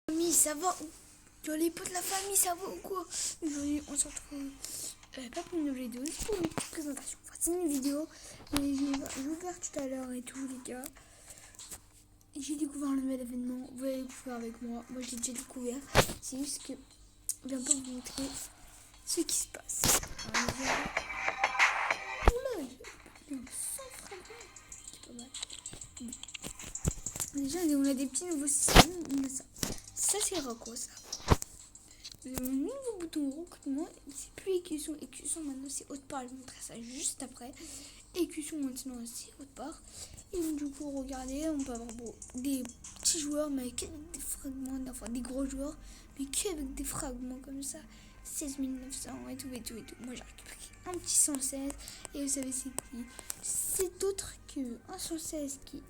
Famille, ça va ou Yo, les potes de la famille, ça va ou quoi? Aujourd'hui, on se retrouve pas pour une nouvelle vidéo, c'est pour une petite présentation. Enfin, c'est une vidéo, mais j'ai ouvert tout à l'heure et tout, les gars. J'ai découvert un nouvel événement, vous allez découvrir avec moi. Moi, je l'ai déjà découvert. C'est juste que je viens pas vous montrer ce qui se passe. Alors, oula, il y a 100 fragments. C'est pas mal. Déjà, on a des petits nouveaux systèmes. On a ça. Ça, c'est quoi ça? Le nouveau bouton recrutement, c'est plus écusson. Écusson maintenant c'est autre part. Je vous montrerai ça juste après. Écusson maintenant c'est autre part. Et donc, du coup, regardez, on peut avoir des petits joueurs, mais qu'avec des fragments, enfin des gros joueurs, mais qu'avec des fragments comme ça. 16 900 et tout. Moi j'ai récupéré un petit 116. Et vous savez c'est qui? C'est autre que un 116 qui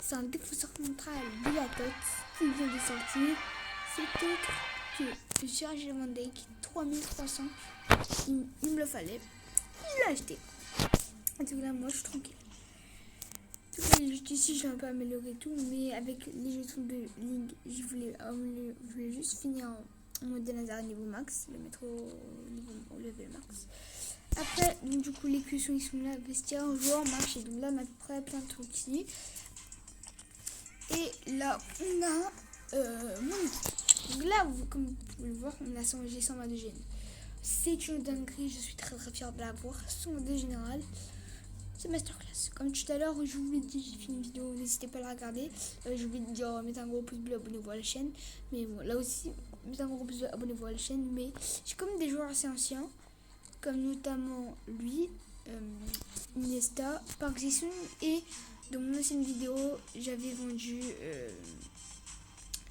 c'est un défenseur central de la tête qui vient de sortir. C'est autre que Serge Van Dijk, 3300. Il me le fallait. Il l'a acheté. En tout cas, moi je suis tranquille. En tout cas, juste ici, j'ai un peu amélioré tout, mais avec les jetons de Ligue, je voulais juste finir en mode Nazar niveau max, le mettre au level max. Après, donc, du coup, les cuissons ils sont là, vestiaire, joueur, marché. Donc là, on a à peu près plein de trucs ici. Et là, on a mon équipe. Donc là, comme vous pouvez le voir, on a j'ai 122 gènes. C'est une dinguerie, je suis très fière de l'avoir. 122 général, c'est masterclass. Comme tout à l'heure, je vous l'ai dit, j'ai fait une vidéo, n'hésitez pas à la regarder. Je vous l'ai dit, mettez un gros pouce bleu, abonnez-vous à la chaîne. Mais bon, là aussi, mettez un gros pouce bleu, abonnez-vous à la chaîne. Mais j'ai comme des joueurs assez anciens, comme notamment lui, Iniesta, Park Ji-sung. Et dans mon ancienne vidéo, j'avais vendu...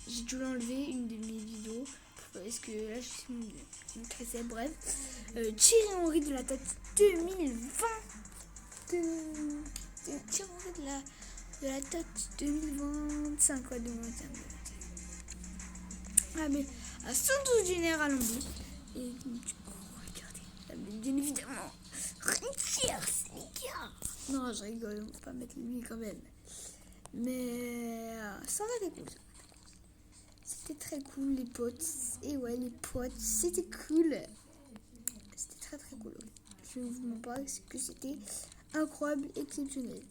j'ai dû l'enlever, une de mes vidéos, parce que là je suis très bref. Thierry Henry de la tête 2020. Thierry Henry de la tête 2025. Ouais, 2025. Ah, mais à 112 général en bleu. Et du coup, regardez, bien évidemment, Rivière, c'est les gars. Non, je rigole, on va pas mettre lui quand même. Mais ça va être cool. C'était très cool les potes. Et ouais les potes, c'était cool. C'était très cool. Je ne vous mens pas que c'était incroyable, exceptionnel.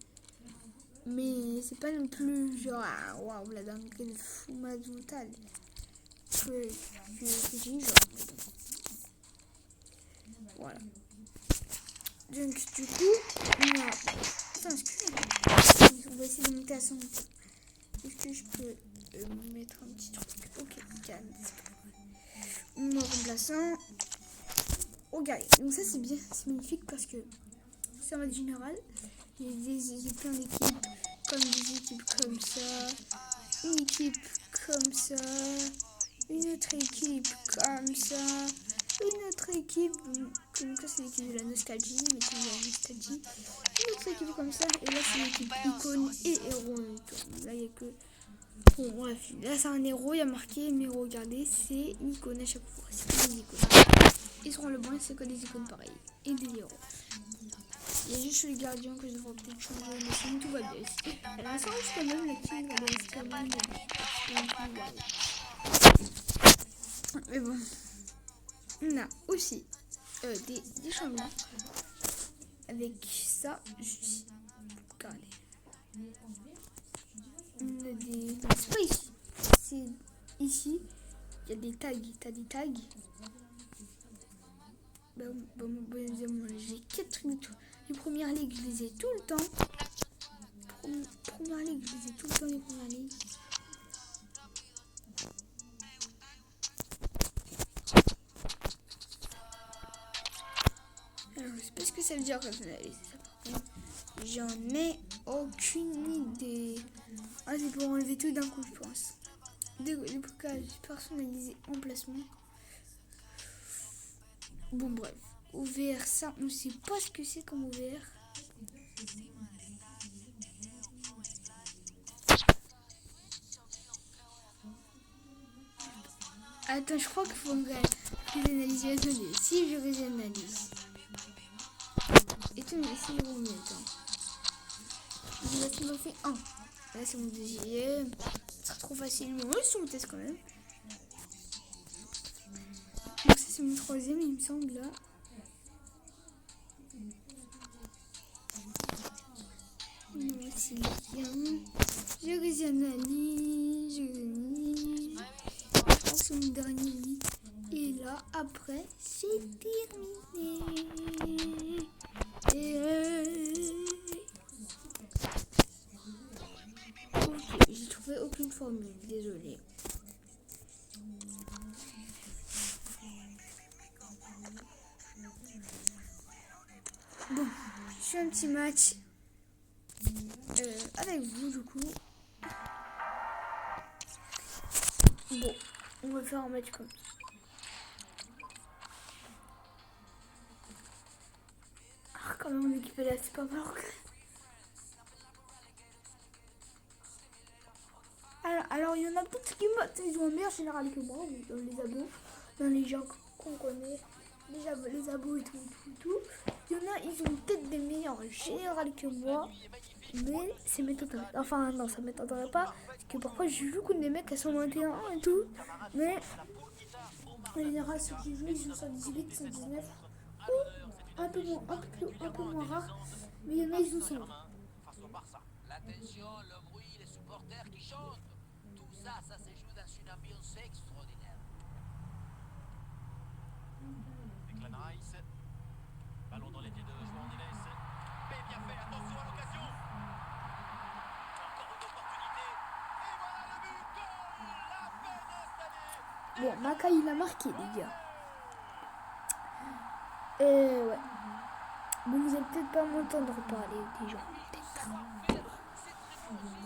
Mais c'est pas non plus genre waouh la dinguerie de fou mental que j'ai eu genre. Voilà. Donc du coup, attends, on va essayer de monter à 100. Est-ce que je peux mettre un petit truc? Ok, calme. Mon remplaçant. Regardez, donc ça c'est bien, c'est magnifique parce que c'est en mode général. J'ai plein d'équipes, comme des équipes comme ça, une équipe comme ça, une autre équipe comme ça, une autre équipe, comme ça c'est l'équipe de la nostalgie, mais c'est de la nostalgie, une autre équipe comme ça, et là c'est l'équipe icône et héros. Là il n'y a que... Bon bref, là c'est un héros, il y a marqué, mais regardez, c'est une icône à chaque fois, c'est que des icônes. Et sur le banc, c'est que des icônes pareilles, et des héros. Il y a juste le gardien que je devrais peut-être changer, mais sinon tout va bien ici. Elle a un sens quand même, la team, elle est quand même, mais bon, on a aussi des changements avec ça, juste, regardez. On a des space. C'est ici, il y a des tags. T'as des tags. J'ai 4 trucs. Les premières ligues, je les ai tout le temps. Première ligue, je les ai tout le temps, les premières ligues. Alors, je sais pas ce que ça veut dire personnaliser ça. J'en ai aucune idée. Ah, c'est pour enlever tout d'un coup, je pense. Des blocages personnalisés emplacement. Bon, bref. OVR, ça, on sait pas ce que c'est comme OVR. Attends, je crois qu'il faut réanalyser. Attendez, si je réanalyse. Et tu me laisses le remettre. Attends. Je vais fait 1. Là, c'est mon deuxième. trop facile, mais on est sur le test quand même. Donc ça c'est mon troisième, il me semble là. Non, c'est bien. Je réanalyse, je pense mon dernier lit. Et là, après, c'est terminé. Ok, j'ai trouvé aucune formule, désolée. Bon, je fais un petit match avec vous du coup. Bon, on va faire un match comme ça. Ah, quand même, mon équipe est là, c'est pas mal. Alors, il y en a d'autres qui ils ont un meilleur général que moi, dans les abos, dans les gens qu'on connaît, les abos et tout. Il y en a, ils ont peut-être des meilleurs générales que moi, mais ça m'étonnerait. Enfin, non, ça m'étonnerait pas, parce que parfois j'ai vu que des mecs à 121 et tout, mais en général, ceux qui jouent, ils jouent 118, 119, ou un peu moins rare, mais il y en a, ils jouent 120. L'attention, le bruit, les supporters qui chantent. Tout ça, ça se joue dans une ambiance extraordinaire. Declan Rice. Ballon dans les pieds de João Neves. Mais bien fait, attention à l'occasion. Encore une opportunité. Et voilà le but. Goal. La peine installée. Bon, Maka, il a marqué, les gars. Ouais. Bon, vous allez peut-être pas m'entendre parler des gens. Peut-être.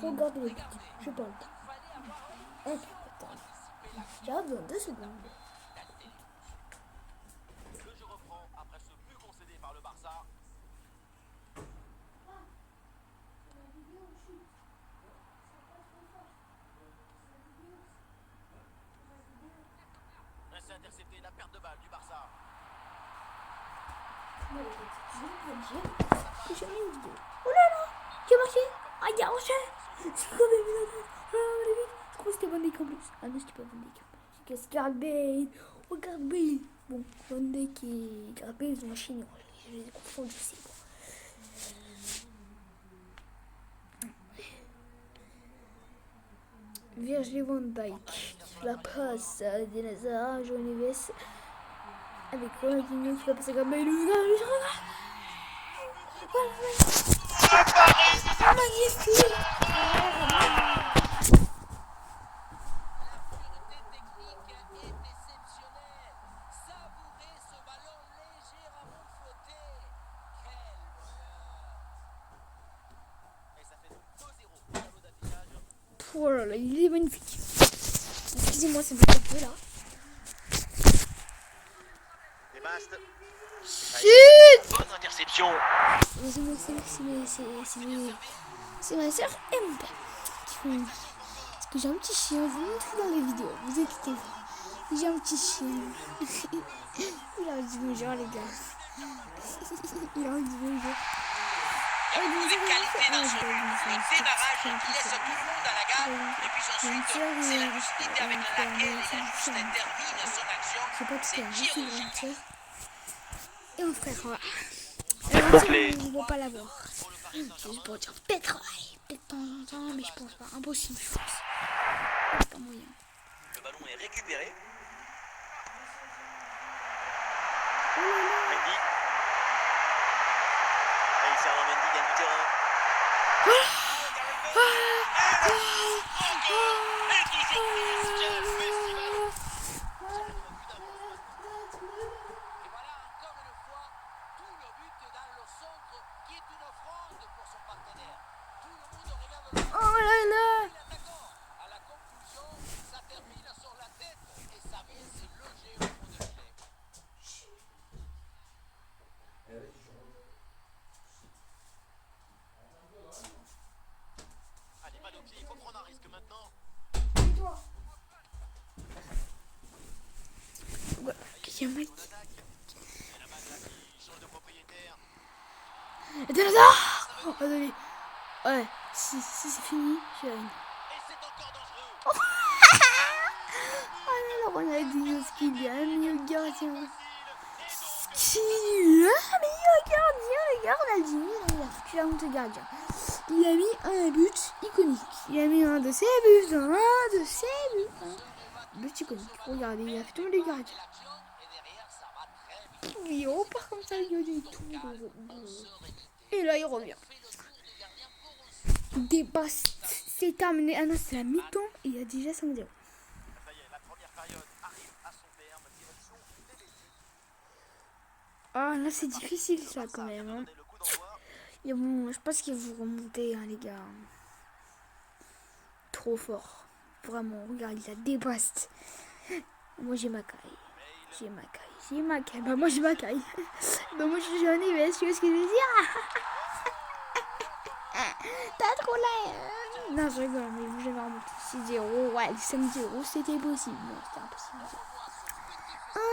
Regardez le but. Je parle pas. Attends. J'arrête dans 2 secondes. Le jeu reprend après ce but concédé par le Barça. C'est intercepté, la perte de balle du Barça. Je vais vous dire que j'ai mis une vidéo. Oh là là, qui a marqué. Ah, il a enchaîné. C'est quoi, mais je crois que c'était Van Dijk en plus. Ah non, c'était pas Van Dijk. C'est Gareth Bale. Oh, Gareth Bale. Bon, Van Dijk et Gareth Bale, ils ont enchaîné. Je les ai confondus, c'est bon. Virgil van Dijk. La passe à Denazar, João Neves. Avec Ronaldinho qui va passer comme Bale. Magnifique. Oh là là, il est magnifique. Excusez-moi, ça me fait un peu là. Chut! Bonne interception. C'est ma soeur et mon père qui font. Parce que j'ai un petit chien, vous le montrez dans les vidéos, vous inquiétez pas. J'ai un petit chien. Il a dit bonjour les gars. Il a dit bonjour. Il y a beaucoup de qualité dans son démarrage, il laisse tout le monde à la gare. Et puis ensuite, c'est la lucidité avec laquelle il ajuste et termine son action. Je sais pas tout C'est juste une grande sœur. Et mon frère, voilà. On ne va pas l'avoir. Juste pour dire peut-être de temps en temps, mais je pense pas. Impossible, je pense. Pas moyen. Le ballon est récupéré. Oh là là. Mendy. Allez, Fernand Mendy gagne du terrain. Et voilà encore une fois, tout le but dans le centre qui est une offrande pour son partenaire. Tout le monde regarde le Oh là là. l'attaquant. À la conclusion, ça termine sur la tête et ça vient se loger au fond de filet. Allez, pas d'objet, il faut prendre un risque maintenant. Voilà, quel mec. Et la balle là qui change de propriétaire. Et Denazar. Oh, désolé. Ouais, si c'est fini, j'ai rien. Et c'est encore dangereux. Oh, qu'il y a un meilleur gardien. Qui est un meilleur gardien, les gars. Ronaldinho, il a foutu la honte de gardien. Il a mis un but iconique. Il a mis un de ses buts. Un de ses buts. Un but iconique. Regardez, il a fait tomber les gardiens. Il repart comme ça, il a dit tout. Et là, il revient. Débat, c'est terminé. Ah non, c'est la mi-temps. Il y a déjà 5-0. Ça y est, la première période arrive à son terme. Direction des vestiaires. Ah là, c'est difficile ça quand même. Hein. Le coup d'envoi. Et bon, je pense qu'il vous remonter, hein, les gars. Trop fort. Vraiment, regarde, il a débaste. Moi, j'ai ma caille. J'ai ma caille. J'ai ma caille. Bah, moi, j'ai ma caille. Bah, moi, je suis jeune, mais tu vois ce que je veux dire? T'as trop là. Non, je rigole, mais vous, j'avais remonté 6-0. Ouais, 5-0, c'était possible. Non, c'était impossible.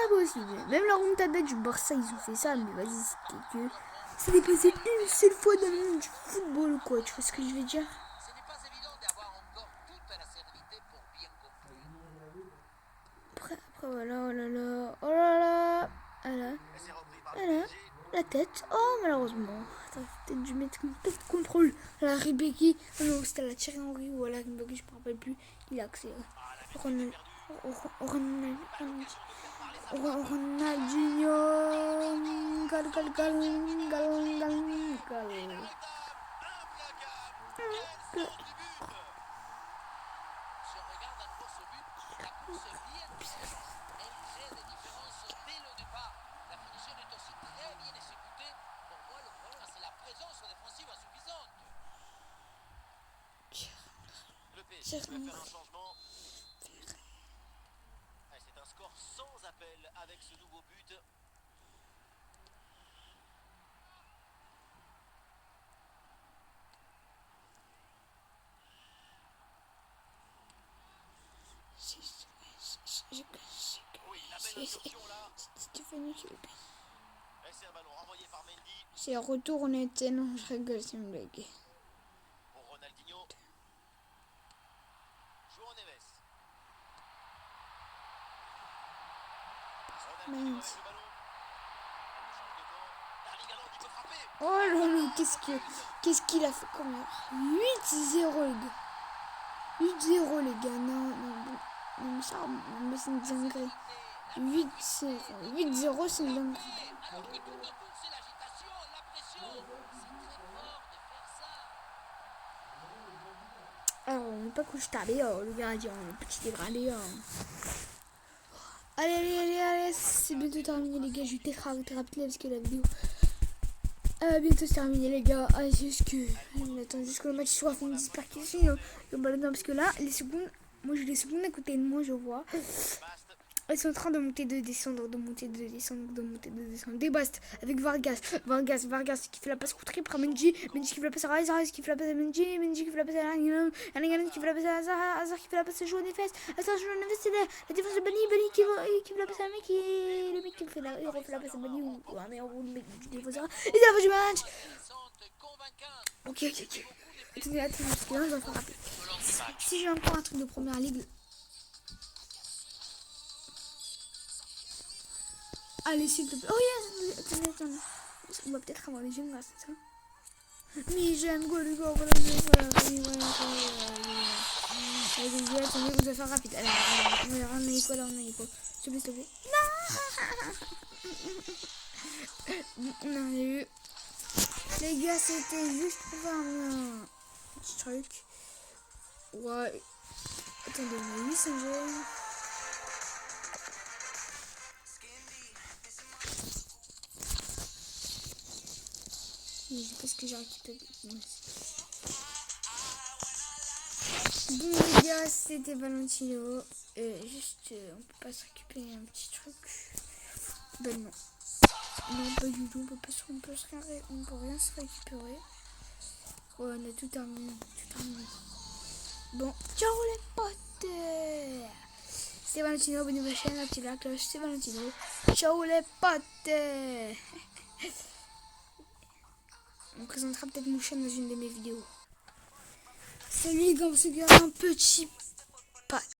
Impossible. Même la remontada du Barça, ils ont fait ça, mais vas-y, c'était que. Ça n'est passé une seule fois dans le monde du football, quoi. Tu vois ce que je veux dire? Ce n'est pas évident d'avoir encore toute la sérénité pour bien conclure. Après, voilà, oh là là. Oh là là. Voilà. Et c'est repris par Voilà. La tête. Oh, malheureusement. Attends, peut-être dû mettre une tête de contrôle. La Ribéry. Oh non, c'était la Thierry Henry ou la Ribéry, je ne me rappelle plus. Il a accéléré. Ronaldinho. Gal. Si on regarde à nouveau ce but, la course est bien différente. Elle crée des différences dès le départ. La finition est aussi très bien exécutée. Pour moi, le problème, c'est la présence défensive insuffisante. le PSG peut faire un changement. Ah, c'est un score sans appel avec ce nouveau but. Oui, la belle insertion là. Stéphanie qui le paye. Et c'est un ballon renvoyé par Mendy C'est retour, on était. Non, je rigole, c'est une blague. pour Ronaldinho. João Neves. Ronaldinho avec le ballon. Change de camp. Darling Haaland, il peut frapper. Oh là là, qu'est-ce qu'il a fait comme heure? 8-0 les gars. 8-0 les gars, non, ça, mais c'est une dinguerie. 8-0, 8-0 c'est une dinguerie. Et tout autour, c'est l'agitation, la pression. C'est très fort de faire ça. Alors, on n'est pas couché tardé, le gardien, le petit dégradé. Allez, c'est bientôt terminé les gars, je vais très rapide parce que la vidéo bientôt c'est terminé les gars. Ah, c'est juste que j'attends juste que le match soit fini, j'espère qu'il finit le ballon parce que là les secondes, moi j'ai les secondes à côté de moi, je vois. Elles sont en train de monter, de descendre, de monter, de descendre, de monter, de descendre. Débast avec Vargas qui fait la passe contre par Mendy qui fait la passe à Reyes qui fait la passe à Mendy qui fait la passe à Langan qui fait la passe à Hazard qui fait la passe à João Neves. João Neves c'est la défense de Bani qui fait la passe à le mec qui refait la passe à Bani ou un meilleur le mec du défenseur. Et c'est la fin du match. Ok. Attendez, parce que là je dois faire rapide. Si j'ai encore un truc de première ligue. Allez, s'il te plaît. Oh yes! Attendez. On va peut-être avoir les jeunes grâce à ça. Mais j'aime go, les gars. Voilà. Attendez, on va faire rapide. Allez, on a quoi? S'il te plaît. Non! On a eu. Les gars, c'était juste pour faire un petit truc. Ouais. Attendez, on a 800 jeunes. Je sais pas ce que j'ai récupéré. Bon les gars, c'était Valentino. Juste, on peut pas se récupérer un petit truc. Ben non. Non, pas du tout. On peut rien se récupérer. Ouais, on a tout terminé. Bon, ciao les potes. C'est Valentino, abonnez-vous à la chaîne, activez la cloche. C'est Valentino. Ciao les potes. On présentera peut-être mon chien dans une de mes vidéos. Salut les gars, on se regarde un petit pas.